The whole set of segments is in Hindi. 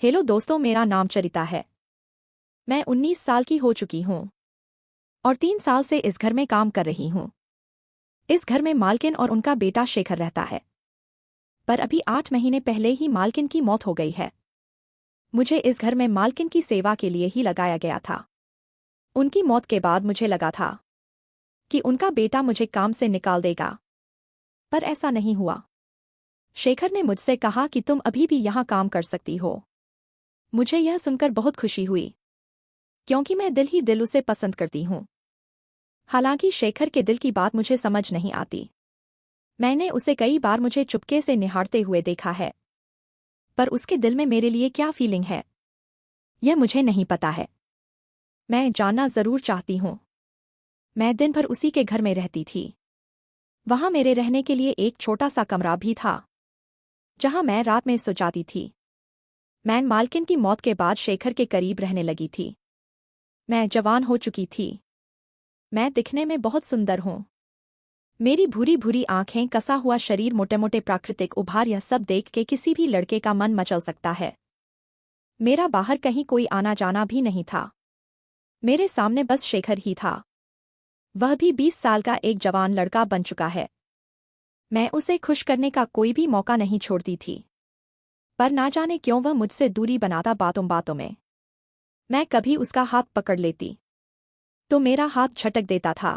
हेलो दोस्तों, मेरा नाम चरिता है। मैं 19 साल की हो चुकी हूँ और 3 साल से इस घर में काम कर रही हूँ। इस घर में मालकिन और उनका बेटा शेखर रहता है, पर अभी 8 महीने पहले ही मालकिन की मौत हो गई है। मुझे इस घर में मालकिन की सेवा के लिए ही लगाया गया था। उनकी मौत के बाद मुझे लगा था कि उनका बेटा मुझे काम से निकाल देगा, पर ऐसा नहीं हुआ। शेखर ने मुझसे कहा कि तुम अभी भी यहाँ काम कर सकती हो। मुझे यह सुनकर बहुत खुशी हुई, क्योंकि मैं दिल ही दिल उसे पसंद करती हूँ। हालांकि शेखर के दिल की बात मुझे समझ नहीं आती। मैंने उसे कई बार मुझे चुपके से निहारते हुए देखा है, पर उसके दिल में मेरे लिए क्या फीलिंग है, यह मुझे नहीं पता है। मैं जानना जरूर चाहती हूँ। मैं दिन भर उसी के घर में रहती थी। वहां मेरे रहने के लिए एक छोटा सा कमरा भी था, जहां मैं रात में सो जाती थी। मैं मालकिन की मौत के बाद शेखर के करीब रहने लगी थी। मैं जवान हो चुकी थी। मैं दिखने में बहुत सुंदर हूँ। मेरी भूरी भूरी आंखें, कसा हुआ शरीर, मोटे मोटे प्राकृतिक उभार, यह सब देख के किसी भी लड़के का मन मचल सकता है। मेरा बाहर कहीं कोई आना जाना भी नहीं था। मेरे सामने बस शेखर ही था। वह भी 20 साल का एक जवान लड़का बन चुका है। मैं उसे खुश करने का कोई भी मौका नहीं छोड़ती थी, पर ना जाने क्यों वह मुझसे दूरी बनाता बातों बातों में। मैं कभी उसका हाथ पकड़ लेती तो मेरा हाथ झटक देता था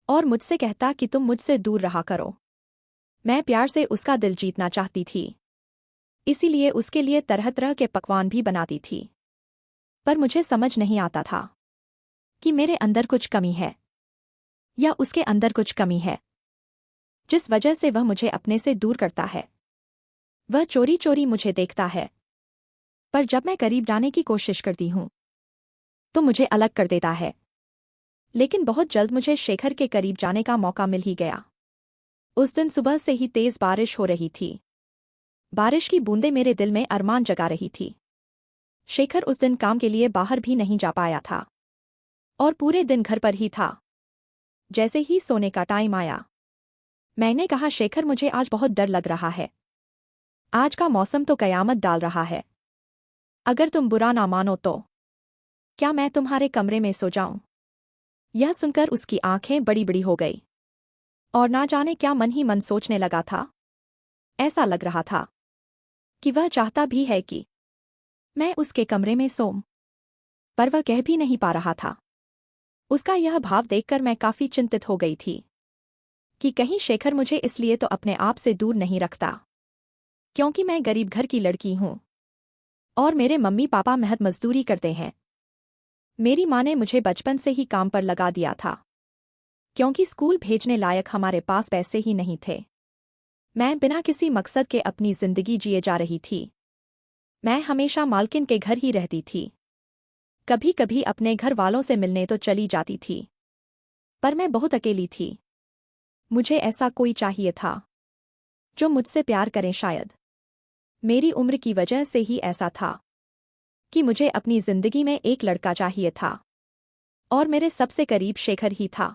और मुझसे कहता कि तुम मुझसे दूर रहा करो। मैं प्यार से उसका दिल जीतना चाहती थी, इसीलिए उसके लिए तरह तरह के पकवान भी बनाती थी। पर मुझे समझ नहीं आता था कि मेरे अंदर कुछ कमी है या उसके अंदर कुछ कमी है, जिस वजह से वह मुझे अपने से दूर करता है। वह चोरी चोरी मुझे देखता है, पर जब मैं करीब जाने की कोशिश करती हूँ तो मुझे अलग कर देता है। लेकिन बहुत जल्द मुझे शेखर के करीब जाने का मौका मिल ही गया। उस दिन सुबह से ही तेज बारिश हो रही थी। बारिश की बूंदें मेरे दिल में अरमान जगा रही थी। शेखर उस दिन काम के लिए बाहर भी नहीं जा पाया था और पूरे दिन घर पर ही था। जैसे ही सोने का टाइम आया, मैंने कहा, शेखर, मुझे आज बहुत डर लग रहा है। आज का मौसम तो कयामत डाल रहा है। अगर तुम बुरा ना मानो तो क्या मैं तुम्हारे कमरे में सो जाऊं? यह सुनकर उसकी आंखें बड़ी बड़ी हो गई और ना जाने क्या मन ही मन सोचने लगा था। ऐसा लग रहा था कि वह चाहता भी है कि मैं उसके कमरे में सोऊं, पर वह कह भी नहीं पा रहा था। उसका यह भाव देखकर मैं काफी चिंतित हो गई थी कि कहीं शेखर मुझे इसलिए तो अपने आप से दूर नहीं रखता क्योंकि मैं गरीब घर की लड़की हूं और मेरे मम्मी पापा मेहनत मजदूरी करते हैं। मेरी माँ ने मुझे बचपन से ही काम पर लगा दिया था, क्योंकि स्कूल भेजने लायक हमारे पास पैसे ही नहीं थे। मैं बिना किसी मकसद के अपनी जिंदगी जिए जा रही थी। मैं हमेशा मालकिन के घर ही रहती थी। कभी कभी अपने घर वालों से मिलने तो चली जाती थी, पर मैं बहुत अकेली थी। मुझे ऐसा कोई चाहिए था जो मुझसे प्यार करे। शायद मेरी उम्र की वजह से ही ऐसा था कि मुझे अपनी जिंदगी में एक लड़का चाहिए था, और मेरे सबसे करीब शेखर ही था।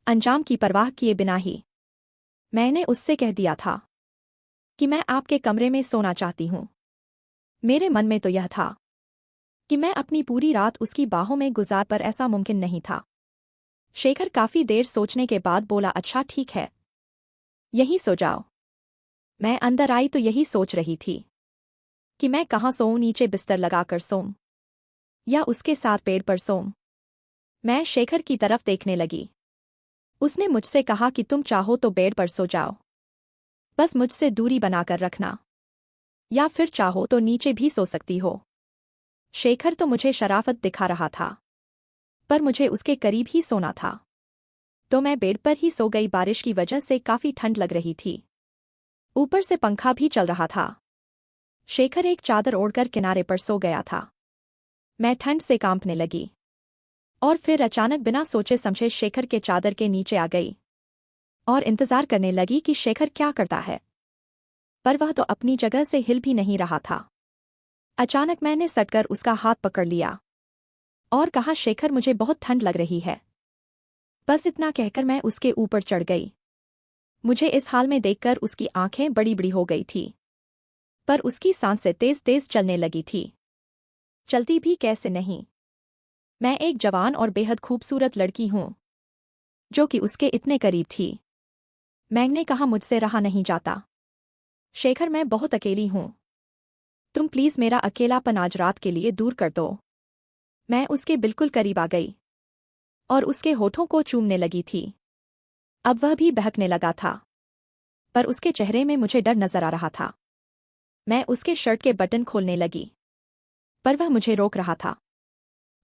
अंजाम की परवाह किए बिना ही मैंने उससे कह दिया था कि मैं आपके कमरे में सोना चाहती हूँ। मेरे मन में तो यह था कि मैं अपनी पूरी रात उसकी बाहों में गुजार, पर ऐसा मुमकिन नहीं था। शेखर काफी देर सोचने के बाद बोला, अच्छा ठीक है, यहीं सो जाओ। मैं अंदर आई तो यही सोच रही थी कि मैं कहाँ सोऊं, नीचे बिस्तर लगाकर सोऊं या उसके साथ पेड़ पर सोऊं। मैं शेखर की तरफ देखने लगी। उसने मुझसे कहा कि तुम चाहो तो बेड पर सो जाओ, बस मुझसे दूरी बनाकर रखना, या फिर चाहो तो नीचे भी सो सकती हो। शेखर तो मुझे शराफत दिखा रहा था, पर मुझे उसके करीब ही सोना था, तो मैं बेड पर ही सो गई। बारिश की वजह से काफी ठंड लग रही थी, ऊपर से पंखा भी चल रहा था। शेखर एक चादर ओढ़कर किनारे पर सो गया था। मैं ठंड से कांपने लगी और फिर अचानक बिना सोचे समझे शेखर के चादर के नीचे आ गई और इंतजार करने लगी कि शेखर क्या करता है, पर वह तो अपनी जगह से हिल भी नहीं रहा था। अचानक मैंने सटकर उसका हाथ पकड़ लिया और कहा, शेखर, मुझे बहुत ठंड लग रही है। बस इतना कहकर मैं उसके ऊपर चढ़ गई। मुझे इस हाल में देखकर उसकी आंखें बड़ी बड़ी हो गई थी। पर उसकी सांसें तेज तेज चलने लगी थी। चलती भी कैसे नहीं। मैं एक जवान और बेहद खूबसूरत लड़की हूं जो कि उसके इतने करीब थी। मैंग ने कहा, मुझसे रहा नहीं जाता। शेखर, मैं बहुत अकेली हूं। तुम प्लीज मेरा अकेलापन आज रात के लिए दूर कर दो। मैं उसके बिल्कुल करीब आ गई और उसके होठों को चूमने लगी थी। अब वह भी बहकने लगा था, पर उसके चेहरे में मुझे डर नजर आ रहा था। मैं उसके शर्ट के बटन खोलने लगी, पर वह मुझे रोक रहा था।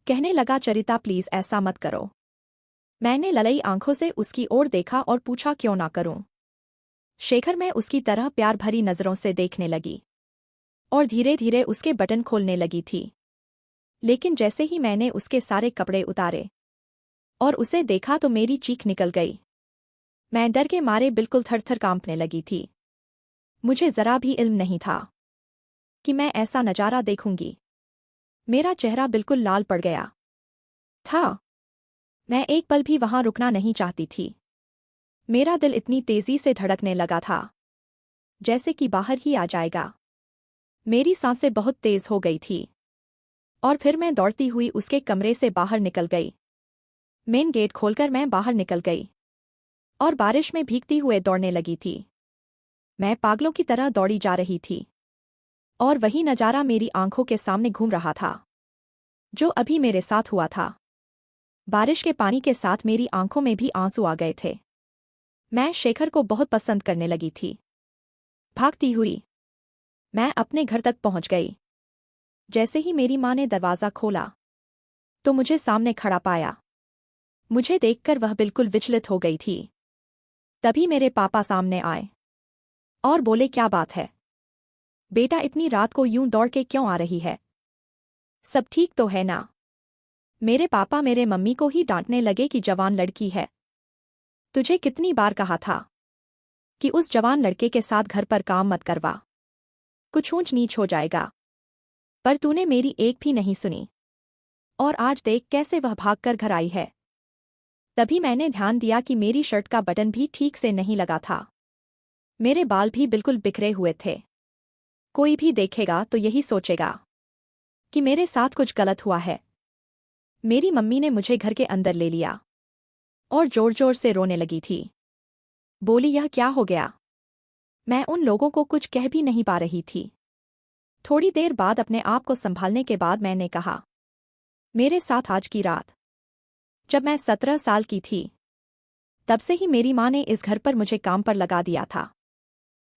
कहने लगा, चरिता प्लीज ऐसा मत करो। मैंने ललई आंखों से उसकी ओर देखा और पूछा, क्यों ना करूं? शेखर, मैं उसकी तरह प्यार भरी नजरों से देखने लगी और धीरे धीरे उसके बटन खोलने लगी थी। लेकिन जैसे ही मैंने उसके सारे कपड़े उतारे और उसे देखा तो मेरी चीख निकल गई। मैं डर के मारे बिल्कुल थर-थर कांपने लगी थी। मुझे जरा भी इल्म नहीं था कि मैं ऐसा नजारा देखूंगी। मेरा चेहरा बिल्कुल लाल पड़ गया था। मैं एक पल भी वहां रुकना नहीं चाहती थी। मेरा दिल इतनी तेजी से धड़कने लगा था जैसे कि बाहर ही आ जाएगा। मेरी सांसें बहुत तेज हो गई थी और फिर मैं दौड़ती हुई उसके कमरे से बाहर निकल गई। मेन गेट खोलकर मैं बाहर निकल गई और बारिश में भीगती हुए दौड़ने लगी थी। मैं पागलों की तरह दौड़ी जा रही थी और वही नजारा मेरी आंखों के सामने घूम रहा था जो अभी मेरे साथ हुआ था। बारिश के पानी के साथ मेरी आंखों में भी आंसू आ गए थे। मैं शेखर को बहुत पसंद करने लगी थी। भागती हुई मैं अपने घर तक पहुंच गई। जैसे ही मेरी मां ने दरवाजा खोला तो मुझे सामने खड़ा पाया। मुझे देखकर वह बिल्कुल विचलित हो गई थी। तभी मेरे पापा सामने आए और बोले, क्या बात है बेटा, इतनी रात को यूं दौड़ के क्यों आ रही है? सब ठीक तो है ना? मेरे पापा मेरे मम्मी को ही डांटने लगे कि जवान लड़की है। तुझे कितनी बार कहा था कि उस जवान लड़के के साथ घर पर काम मत करवा, कुछ ऊंच नीच हो जाएगा। पर तूने मेरी एक भी नहीं सुनी और आज देख कैसे वह भागकर घर आई है। तभी मैंने ध्यान दिया कि मेरी शर्ट का बटन भी ठीक से नहीं लगा था। मेरे बाल भी बिल्कुल बिखरे हुए थे। कोई भी देखेगा तो यही सोचेगा कि मेरे साथ कुछ गलत हुआ है। मेरी मम्मी ने मुझे घर के अंदर ले लिया और जोर जोर से रोने लगी थी। बोली, यह क्या हो गया? मैं उन लोगों को कुछ कह भी नहीं पा रही थी। थोड़ी देर बाद अपने आप को संभालने के बाद मैंने कहा, मेरे साथ आज की रात जब मैं 17 साल की थी तब से ही मेरी मां ने इस घर पर मुझे काम पर लगा दिया था,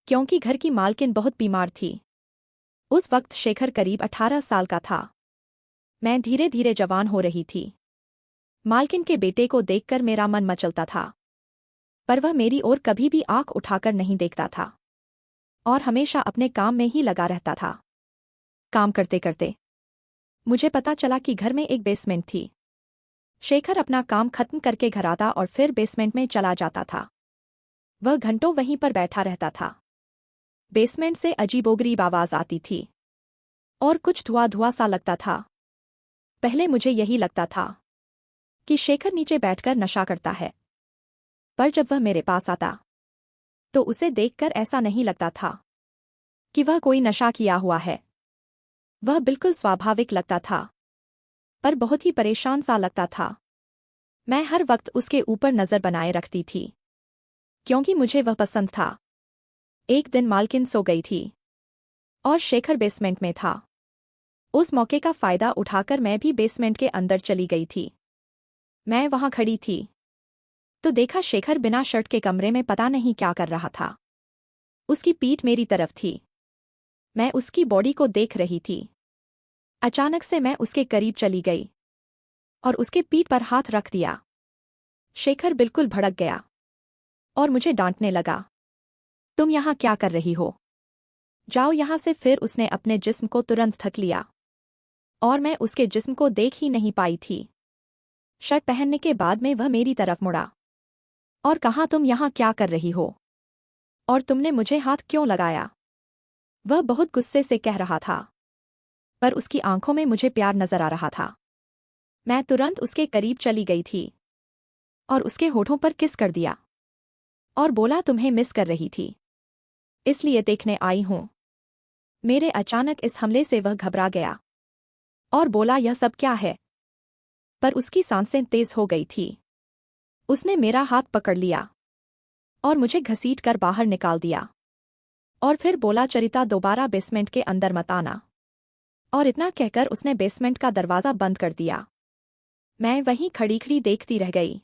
क्योंकि घर की मालकिन बहुत बीमार थी। उस वक्त शेखर करीब 18 साल का था। मैं धीरे धीरे जवान हो रही थी। मालकिन के बेटे को देखकर मेरा मन मचलता था, पर वह मेरी ओर कभी भी आंख उठाकर नहीं देखता था और हमेशा अपने काम में ही लगा रहता था। काम करते करते मुझे पता चला कि घर में एक बेसमेंट थी। शेखर अपना काम खत्म करके घर आता और फिर बेसमेंट में चला जाता था। वह घंटों वहीं पर बैठा रहता था। बेसमेंट से अजीबोगरीब आवाज आती थी और कुछ धुआं धुआं सा लगता था। पहले मुझे यही लगता था कि शेखर नीचे बैठकर नशा करता है, पर जब वह मेरे पास आता तो उसे देखकर ऐसा नहीं लगता था कि वह कोई नशा किया हुआ है। वह बिल्कुल स्वाभाविक लगता था, पर बहुत ही परेशान सा लगता था। मैं हर वक्त उसके ऊपर नजर बनाए रखती थी क्योंकि मुझे वह पसंद था। एक दिन मालकिन सो गई थी और शेखर बेसमेंट में था। उस मौके का फायदा उठाकर मैं भी बेसमेंट के अंदर चली गई थी। मैं वहां खड़ी थी तो देखा शेखर बिना शर्ट के कमरे में पता नहीं क्या कर रहा था। उसकी पीठ मेरी तरफ थी। मैं उसकी बॉडी को देख रही थी। अचानक से मैं उसके करीब चली गई और उसके पीठ पर हाथ रख दिया। शेखर बिल्कुल भड़क गया और मुझे डांटने लगा, तुम यहां क्या कर रही हो? जाओ यहां से। फिर उसने अपने जिस्म को तुरंत थक लिया और मैं उसके जिस्म को देख ही नहीं पाई थी। शर्ट पहनने के बाद में वह मेरी तरफ मुड़ा और कहा, तुम यहां क्या कर रही हो और तुमने मुझे हाथ क्यों लगाया? वह बहुत गुस्से से कह रहा था, पर उसकी आंखों में मुझे प्यार नजर आ रहा था। मैं तुरंत उसके करीब चली गई थी और उसके होठों पर किस कर दिया और बोला, तुम्हें मिस कर रही थी, इसलिए देखने आई हूं। मेरे अचानक इस हमले से वह घबरा गया और बोला, यह सब क्या है? पर उसकी सांसें तेज हो गई थी। उसने मेरा हाथ पकड़ लिया और मुझे घसीट कर बाहर निकाल दिया और फिर बोला, चरिता दोबारा बेसमेंट के अंदर मत आना। और इतना कहकर उसने बेसमेंट का दरवाज़ा बंद कर दिया। मैं वहीं खड़ी खड़ी देखती रह गई।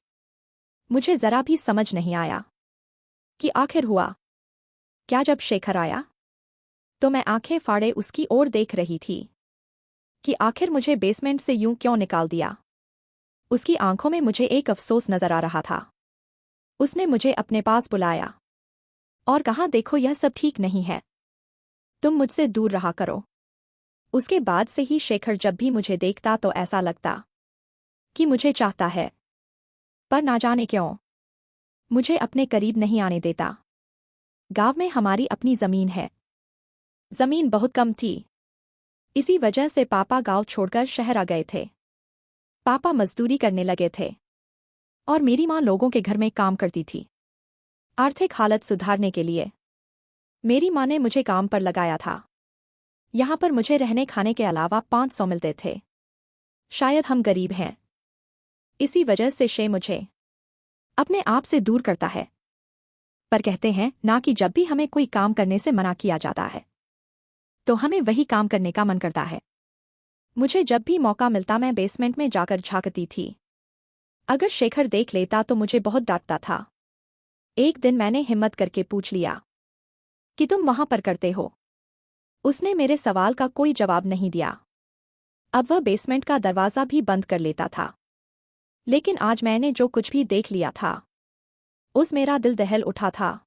मुझे जरा भी समझ नहीं आया कि आखिर हुआ क्या। जब शेखर आया तो मैं आंखें फाड़े उसकी ओर देख रही थी कि आखिर मुझे बेसमेंट से यूं क्यों निकाल दिया। उसकी आंखों में मुझे एक अफसोस नजर आ रहा था। उसने मुझे अपने पास बुलाया और कहा, देखो यह सब ठीक नहीं है, तुम मुझसे दूर रहा करो। उसके बाद से ही शेखर जब भी मुझे देखता तो ऐसा लगता कि मुझे चाहता है, पर ना जाने क्यों मुझे अपने करीब नहीं आने देता। गांव में हमारी अपनी जमीन है। जमीन बहुत कम थी, इसी वजह से पापा गांव छोड़कर शहर आ गए थे। पापा मजदूरी करने लगे थे और मेरी माँ लोगों के घर में काम करती थी। आर्थिक हालत सुधारने के लिए मेरी माँ ने मुझे काम पर लगाया था। यहाँ पर मुझे रहने खाने के अलावा 500 मिलते थे। शायद हम गरीब हैं, इसी वजह से शे मुझे अपने आप से दूर करता है। पर कहते हैं ना कि जब भी हमें कोई काम करने से मना किया जाता है तो हमें वही काम करने का मन करता है। मुझे जब भी मौका मिलता मैं बेसमेंट में जाकर झांकती थी। अगर शेखर देख लेता तो मुझे बहुत डांटता था। एक दिन मैंने हिम्मत करके पूछ लिया कि तुम वहां पर करते हो? उसने मेरे सवाल का कोई जवाब नहीं दिया। अब वह बेसमेंट का दरवाज़ा भी बंद कर लेता था। लेकिन आज मैंने जो कुछ भी देख लिया था उस मेरा दिल दहल उठा था।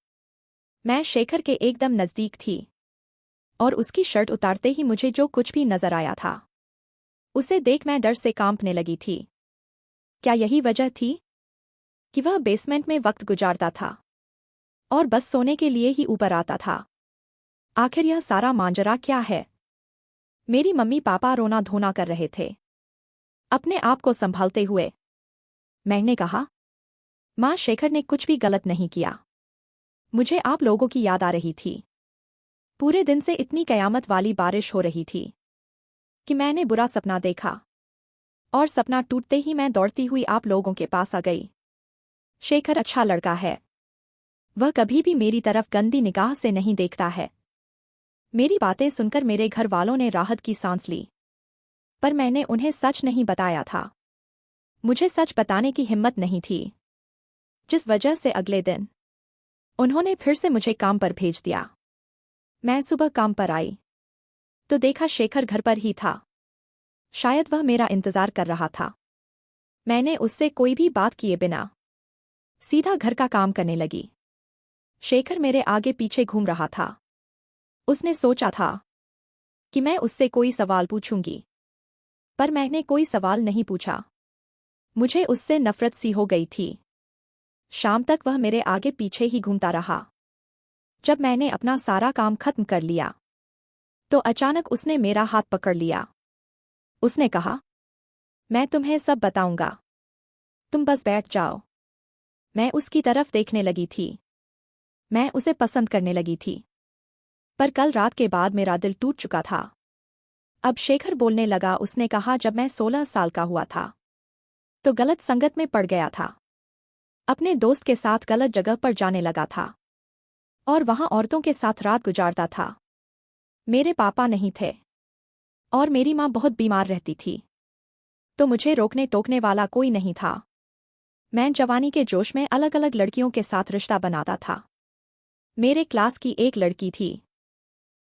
मैं शेखर के एकदम नज़दीक थी और उसकी शर्ट उतारते ही मुझे जो कुछ भी नजर आया था उसे देख मैं डर से कांपने लगी थी। क्या यही वजह थी कि वह बेसमेंट में वक्त गुजारता था और बस सोने के लिए ही ऊपर आता था? आखिर यह सारा मांजरा क्या है? मेरी मम्मी पापा रोना धोना कर रहे थे अपने आप को संभालते हुए। मैंने कहा, माँ शेखर ने कुछ भी गलत नहीं किया। मुझे आप लोगों की याद आ रही थी। पूरे दिन से इतनी कयामत वाली बारिश हो रही थी कि मैंने बुरा सपना देखा और सपना टूटते ही मैं दौड़ती हुई आप लोगों के पास आ गई। शेखर अच्छा लड़का है, वह कभी भी मेरी तरफ गंदी निगाह से नहीं देखता है। मेरी बातें सुनकर मेरे घर वालों ने राहत की सांस ली, पर मैंने उन्हें सच नहीं बताया था। मुझे सच बताने की हिम्मत नहीं थी, जिस वजह से अगले दिन उन्होंने फिर से मुझे काम पर भेज दिया। मैं सुबह काम पर आई तो देखा शेखर घर पर ही था। शायद वह मेरा इंतजार कर रहा था। मैंने उससे कोई भी बात किए बिना सीधा घर का काम करने लगी। शेखर मेरे आगे पीछे घूम रहा था। उसने सोचा था कि मैं उससे कोई सवाल पूछूंगी, पर मैंने कोई सवाल नहीं पूछा। मुझे उससे नफरत सी हो गई थी। शाम तक वह मेरे आगे पीछे ही घूमता रहा। जब मैंने अपना सारा काम खत्म कर लिया तो अचानक उसने मेरा हाथ पकड़ लिया। उसने कहा, मैं तुम्हें सब बताऊंगा, तुम बस बैठ जाओ। मैं उसकी तरफ देखने लगी थी। मैं उसे पसंद करने लगी थी, पर कल रात के बाद मेरा दिल टूट चुका था। अब शेखर बोलने लगा। उसने कहा, जब मैं 16 साल का हुआ था तो गलत संगत में पड़ गया था। अपने दोस्त के साथ गलत जगह पर जाने लगा था और वहां औरतों के साथ रात गुजारता था। मेरे पापा नहीं थे और मेरी माँ बहुत बीमार रहती थी, तो मुझे रोकने टोकने वाला कोई नहीं था। मैं जवानी के जोश में अलग अलग लड़कियों के साथ रिश्ता बनाता था। मेरे क्लास की एक लड़की थी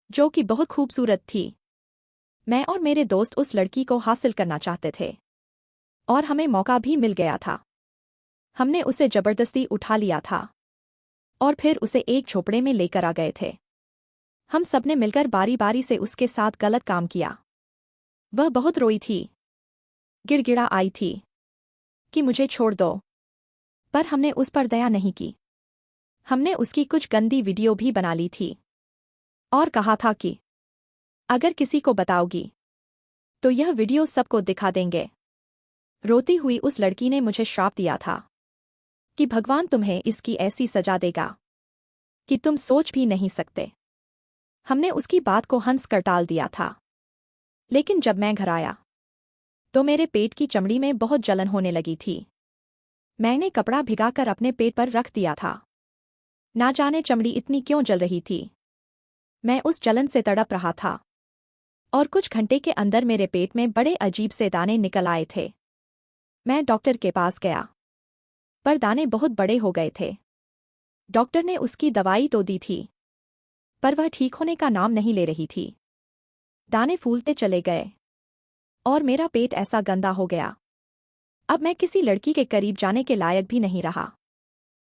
जो कि बहुत खूबसूरत थी। मैं और मेरे दोस्त उस लड़की को हासिल करना चाहते थे और हमें मौका भी मिल गया था। हमने उसे जबरदस्ती उठा लिया था और फिर उसे एक झोपड़े में लेकर आ गए थे। हम सबने मिलकर बारी बारी से उसके साथ गलत काम किया। वह बहुत रोई थी, गिड़गिड़ा आई थी कि मुझे छोड़ दो, पर हमने उस पर दया नहीं की। हमने उसकी कुछ गंदी वीडियो भी बना ली थी और कहा था कि अगर किसी को बताओगी तो यह वीडियो सबको दिखा देंगे। रोती हुई उस लड़की ने मुझे श्राप दिया था कि भगवान तुम्हें इसकी ऐसी सजा देगा कि तुम सोच भी नहीं सकते। हमने उसकी बात को हंस कर टाल दिया था। लेकिन जब मैं घर आया तो मेरे पेट की चमड़ी में बहुत जलन होने लगी थी। मैंने कपड़ा भिगाकर अपने पेट पर रख दिया था। ना जाने चमड़ी इतनी क्यों जल रही थी। मैं उस जलन से तड़प रहा था और कुछ घंटे के अंदर मेरे पेट में बड़े अजीब से दाने निकल आए थे। मैं डॉक्टर के पास गया, पर दाने बहुत बड़े हो गए थे। डॉक्टर ने उसकी दवाई तो दी थी, पर वह ठीक होने का नाम नहीं ले रही थी। दाने फूलते चले गए और मेरा पेट ऐसा गंदा हो गया। अब मैं किसी लड़की के करीब जाने के लायक भी नहीं रहा।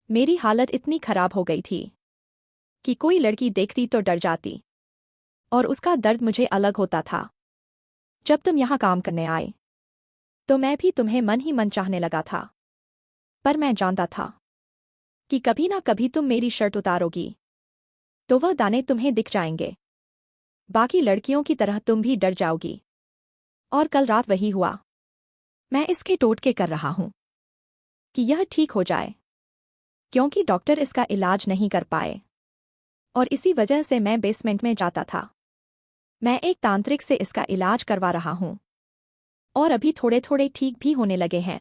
मेरी हालत इतनी खराब हो गई थी कि कोई लड़की देखती तो डर जाती और उसका दर्द मुझे अलग होता था। जब तुम यहाँ काम करने आए तो मैं भी तुम्हें मन ही मन चाहने लगा था, पर मैं जानता था कि कभी ना कभी तुम मेरी शर्ट उतारोगी तो वह दाने तुम्हें दिख जाएंगे। बाकी लड़कियों की तरह तुम भी डर जाओगी। और कल रात वही हुआ। मैं इसके टोटके कर रहा हूं कि यह ठीक हो जाए, क्योंकि डॉक्टर इसका इलाज नहीं कर पाए और इसी वजह से मैं बेसमेंट में जाता था। मैं एक तांत्रिक से इसका इलाज करवा रहा हूं और अभी थोड़े थोड़े ठीक भी होने लगे हैं।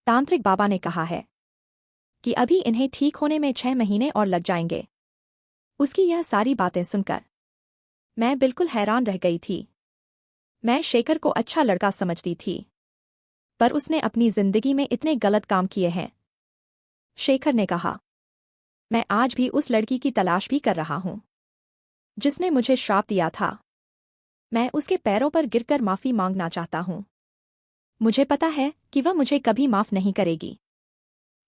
तांत्रिक बाबा ने कहा है कि अभी इन्हें ठीक होने में 6 महीने और लग जाएंगे। उसकी यह सारी बातें सुनकर मैं बिल्कुल हैरान रह गई थी। मैं शेखर को अच्छा लड़का समझती थी, पर उसने अपनी जिंदगी में इतने गलत काम किए हैं। शेखर ने कहा, मैं आज भी उस लड़की की तलाश भी कर रहा हूं जिसने मुझे श्राप दिया था। मैं उसके पैरों पर गिरकर माफी मांगना चाहता हूं। मुझे पता है कि वह मुझे कभी माफ नहीं करेगी,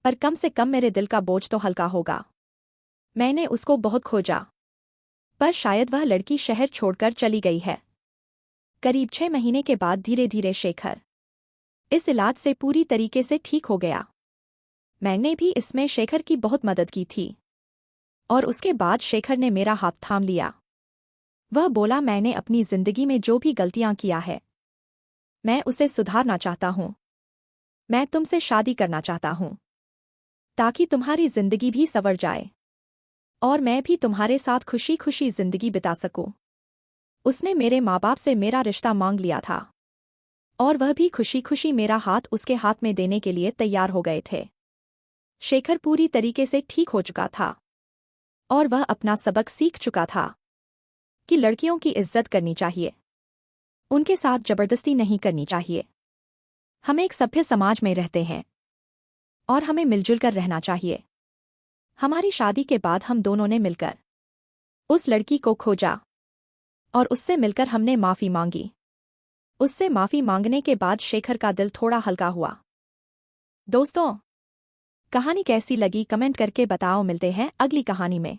पर कम से कम मेरे दिल का बोझ तो हल्का होगा। मैंने उसको बहुत खोजा, पर शायद वह लड़की शहर छोड़कर चली गई है। करीब 6 महीने के बाद धीरे धीरे शेखर इस इलाज से पूरी तरीके से ठीक हो गया। मैंने भी इसमें शेखर की बहुत मदद की थी और उसके बाद शेखर ने मेरा हाथ थाम लिया। वह बोला, मैंने अपनी जिंदगी में जो भी गलतियां किया है मैं उसे सुधारना चाहता हूं। मैं तुमसे शादी करना चाहता हूं ताकि तुम्हारी जिंदगी भी संवर जाए और मैं भी तुम्हारे साथ खुशी खुशी जिंदगी बिता सकूं। उसने मेरे माँ बाप से मेरा रिश्ता मांग लिया था और वह भी खुशी खुशी मेरा हाथ उसके हाथ में देने के लिए तैयार हो गए थे। शेखर पूरी तरीके से ठीक हो चुका था और वह अपना सबक सीख चुका था कि लड़कियों की इज्जत करनी चाहिए, उनके साथ जबरदस्ती नहीं करनी चाहिए। हम एक सभ्य समाज में रहते हैं और हमें मिलजुल कर रहना चाहिए। हमारी शादी के बाद हम दोनों ने मिलकर उस लड़की को खोजा और उससे मिलकर हमने माफी मांगी। उससे माफी मांगने के बाद शेखर का दिल थोड़ा हल्का हुआ। दोस्तों, कहानी कैसी लगी कमेंट करके बताओ। मिलते हैं अगली कहानी में।